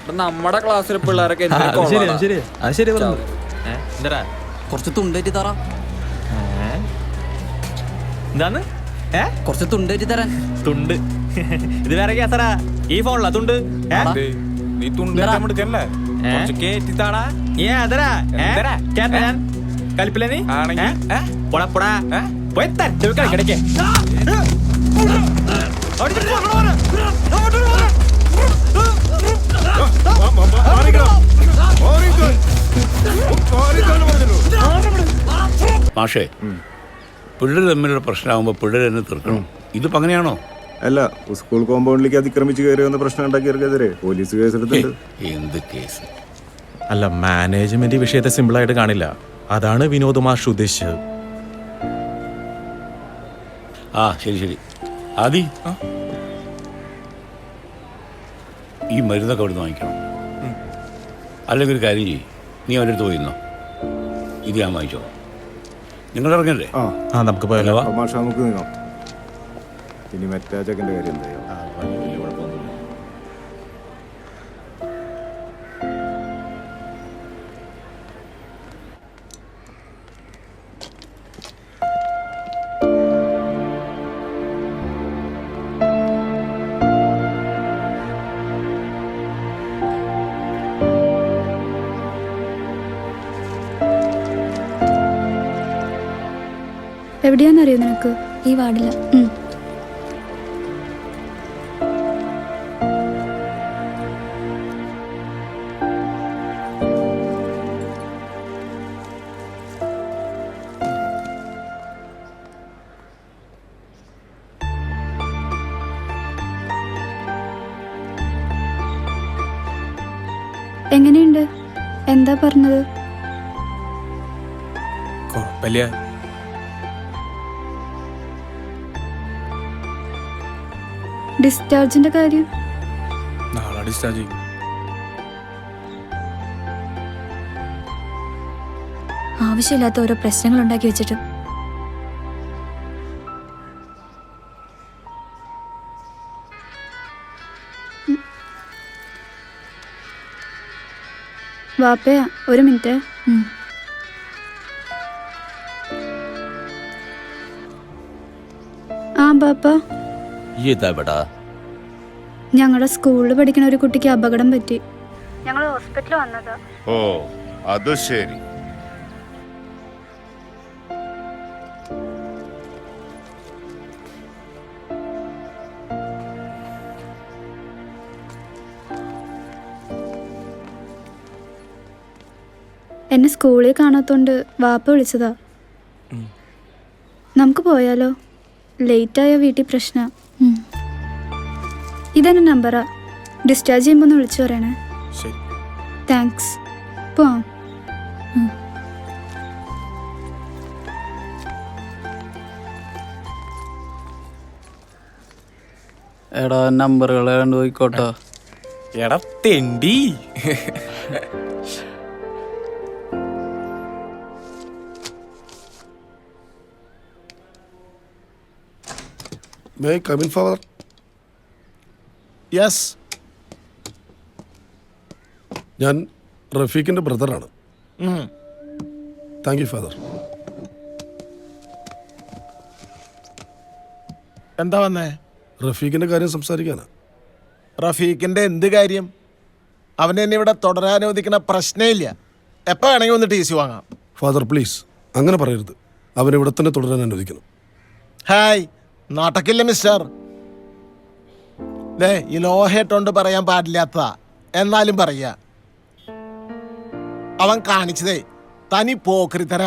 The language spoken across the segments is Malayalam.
നമ്മുടെ ക്ലാസ്സിലെ പിള്ളേരൊക്കെ കുറച്ച് തുണ്ടേറ്റി തറ. എന്താന്ന് കുറച്ച് തുണ്ടേറ്റി തരാൻ. തുണ്ട് ഇത് വേറെ കേസറാ. ഈ ഫോണിലാ തുണ്ട്. നീ തുണ്ടെടുക്കല്ലേ കേറ്റിത്താടാ. കലിപ്പില്ല നീ പൊടാ പൊടാ പോയി തട്ട് കളിക്കടക്കേ. മാഷേ, പിള്ളേർ തമ്മിലുള്ള പ്രശ്നമാകുമ്പോൾ പിള്ളേർ തന്നെ തീർക്കണം. ഇതിപ്പോ അങ്ങനെയാണോ? അല്ല, സ്കൂൾ കോമ്പൗണ്ടിലേക്ക് അതിക്രമിച്ച് കയറി വന്ന പ്രശ്നം ഉണ്ടാക്കിയവർക്കെതിരെ പോലീസ് കേസെടുത്തിട്ടുണ്ട്. എന്ത് കേസ്? അല്ല, മാനേജ്മെന്റ് ഈ വിഷയത്തെ സിമ്പിളായിട്ട് കാണില്ല. അതാണ് വിനോദ് മാഷ് ഉദ്ദേശിച്ചത്. ആ ശരി ശരി. ആദി, ഈ മരുന്നൊക്കെ അവിടുന്ന് വാങ്ങിക്കണം. അല്ലെങ്കിൽ ഒരു കാര്യം ചെയ്യും, നീ അവൻ്റെ അടുത്ത് പോയിരുന്നോ? ഇത് ഞാൻ വാങ്ങിച്ചോ. നിങ്ങൾ ഇറങ്ങണ്ടേ? ആ നമുക്ക് പോയാലോ? മാഷ നമുക്ക് നീങ്ങാം. ഇനി മറ്റേ ചെക്കൻ്റെ കാര്യം എന്താ? എവിടെയാണെന്നറിയോ നിനക്ക്? ഈ വാർഡില. എങ്ങനെയുണ്ട്? എന്താ പറഞ്ഞത്? കുഴപ്പമില്ല. ഡിസ്ചാർജിന്റെ കാര്യം? നാളെ ഡിസ്ചാർജ് ചെയ്യും. ആവശ്യമില്ലാത്ത ഓരോ പ്രശ്നങ്ങൾ ഉണ്ടാക്കി വെച്ചിട്ട്. വാപ്പയാ, ഒരു മിനിറ്റ്. ആ ബാപ്പ, ഞങ്ങളുടെ സ്കൂളിൽ പഠിക്കുന്ന ഒരു കുട്ടിക്ക് അപകടം പറ്റി. ഞങ്ങൾ ഹോസ്പിറ്റലിൽ വന്നതാ. ഓ, അത് ശരി. എന്നെ സ്കൂളിൽ കാണാത്തോണ്ട് വാപ്പ വിളിച്ചതാ. നമുക്ക് പോയാലോ? ലേറ്റായ വീട്ടിൽ പ്രശ്ന. ഇതെന്നെ നമ്പറാ. ഡിസ്ചാർജ് ചെയ്യുമ്പോൾ ഒന്ന് വിളിച്ചു പറയണേ. താങ്ക്സ്. പോവാം. എടാ, നമ്പറുകളെ കണ്ടുപോയിക്കോട്ടോ. എടാ തെണ്ടി. May I come in, Father? Yes. ഞാൻ റഫീഖിൻ്റെ ബ്രദറാണ്. Thank you father. എന്താ വന്നേ? റഫീഖിൻ്റെ കാര്യം സംസാരിക്കാനാ. റഫീഖിന്റെ എന്ത് കാര്യം? അവനെ എന്നെ ഇവിടെ തുടരാനുവദിക്കുന്ന പ്രശ്നമില്ല. എപ്പോൾ വേണമെങ്കിൽ ഒന്ന് ടി സി വാങ്ങാം. ഫാദർ പ്ലീസ്, അങ്ങനെ പറയരുത്. അവനെ ഇവിടെ തന്നെ തുടരാൻ അനുവദിക്കണം. ഹായ്, നാട്ടക്കില്ല മിസ്റ്റർ. ഈ ലോഹേട്ടോണ്ട് പറയാൻ പാടില്ലാത്ത എന്നാലും പറയാ. അവൻ കാണിച്ചതേ തനി പോക്കരിത്തര.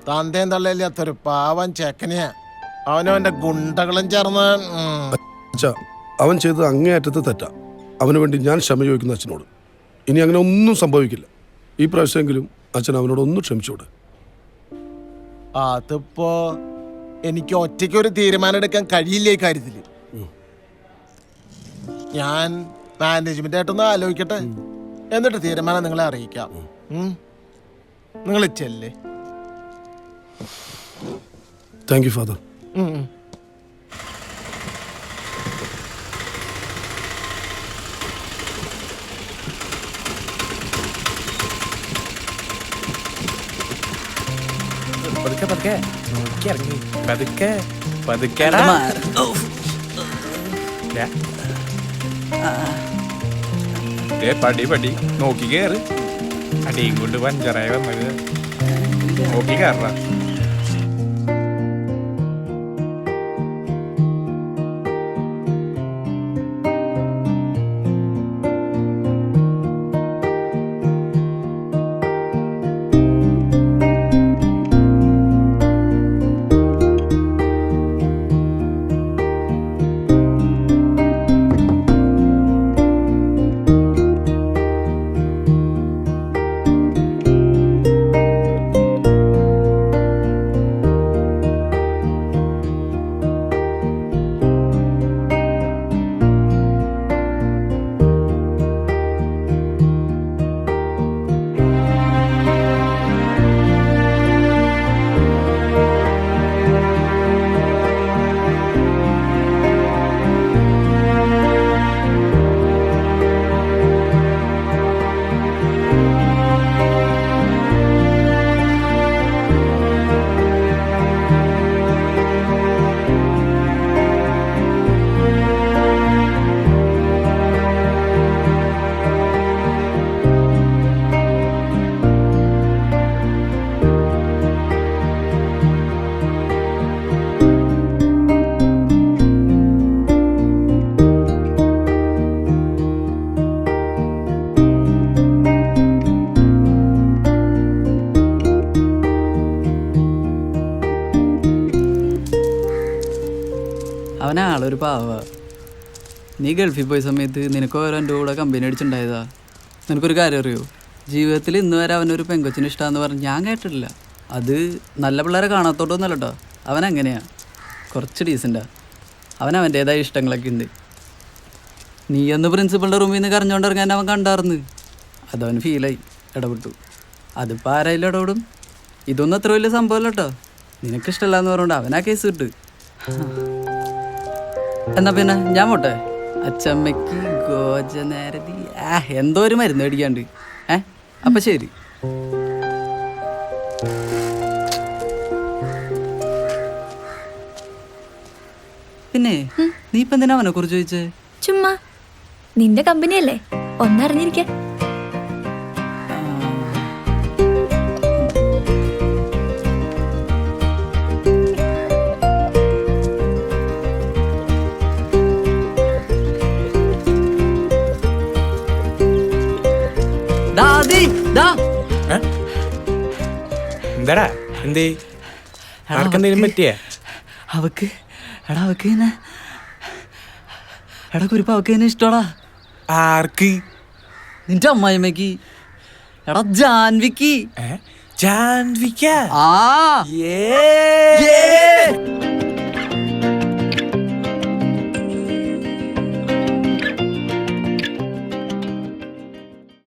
തന്തേം തള്ളയില്ലാത്തൊരു പാവൻ ചെക്കനെയാ. അവനും അവന്റെ ഗുണ്ടകളും ചേർന്ന്. അച്ഛാ, അവൻ ചെയ്തത് അങ്ങേയറ്റത്ത് തെറ്റാ. അവന് വേണ്ടി ഞാൻ ക്ഷമ ചോദിക്കുന്ന അച്ഛനോട്. ഇനി അങ്ങനെ ഒന്നും സംഭവിക്കില്ല. ഈ പ്രാവശ്യമെങ്കിലും അച്ഛൻ അവനോട് ഒന്ന് ക്ഷമിച്ചോട്. അതിപ്പോ എനിക്ക് ഒറ്റയ്ക്കൊരു തീരുമാനം എടുക്കാൻ കഴിയില്ല ഈ കാര്യത്തിൽ. ഞാൻ മാനേജ്മെന്റ് ആയിട്ടൊന്ന് ആലോചിക്കട്ടെ, എന്നിട്ട് തീരുമാനം നിങ്ങളെ അറിയിക്കാം. നിങ്ങൾ ചെല്ലേ. Thank you father. പതുക്കെ നോക്കി ഇറങ്ങി പതുക്കെ പതുക്കെടാ പടി നോക്കി കേറ് അടിയും കൊണ്ട് പഞ്ചറായി വന്നത് നോക്കി കയറ അവനാളൊരു പാവ. നീ ഗൾഫിൽ പോയ സമയത്ത് നിനക്ക് ഓരോ എൻ്റെ കൂടെ കമ്പനി അടിച്ചുണ്ടായതാ. നിനക്കൊരു കാര്യം അറിയോ, ജീവിതത്തിൽ ഇന്ന് വരെ അവനൊരു പെങ്കൊച്ചിന് ഇഷ്ടമാണെന്ന് പറഞ്ഞ് ഞാൻ കേട്ടിട്ടില്ല. അത് നല്ല പിള്ളേരെ കാണാത്തോട്ടൊന്നുമല്ല കേട്ടോ, അവൻ അങ്ങനെയാണ്, കുറച്ച് ഡീസൻ്റാ. അവൻ അവൻ്റേതായ ഇഷ്ടങ്ങളൊക്കെ ഉണ്ട്. നീ ഒന്ന് പ്രിൻസിപ്പളിൻ്റെ റൂമിൽ നിന്ന് കരഞ്ഞുകൊണ്ടിറങ്ങാൻ അവൻ കണ്ടാർന്ന്. അതവൻ ഫീലായി, ഇടപെട്ടു. അതിപ്പോൾ ആരായാലും ഇടപെടും. ഇതൊന്നും അത്ര വലിയ സംഭവമല്ല കേട്ടോ. നിനക്കിഷ്ടമല്ല എന്ന് പറഞ്ഞുകൊണ്ട് അവനാ കേസ് കിട്ട്. എന്നാ പിന്നെ ഞാൻ പോട്ടെ. അച്ചമ്മയ്ക്ക് ഗോജനേരതി എന്തോ ഒരു മരുന്ന് മേടിക്കാണ്ട്. അപ്പൊ ശരി. പിന്നെ നീ ഇപ്പൊ എന്തിനാ അവനെ കുറിച്ച് ചോദിച്ചേ? ചുമ്മാ നിന്റെ കമ്പനിയല്ലേ, ഒന്നറിഞ്ഞിരിക്കാൻ. എന്താടാ എന്തേ ആർക്കെന്തേലും പറ്റിയേ? അവക്ക് എടാ കുരിപ്പ് അവക്ക് തന്നെ ഇഷ്ടോടാ. ആർക്ക്? നിന്റെ അമ്മായിമ്മക്ക്. എടാ ജാൻവിക്ക്. ജാൻവിക്ക? ആ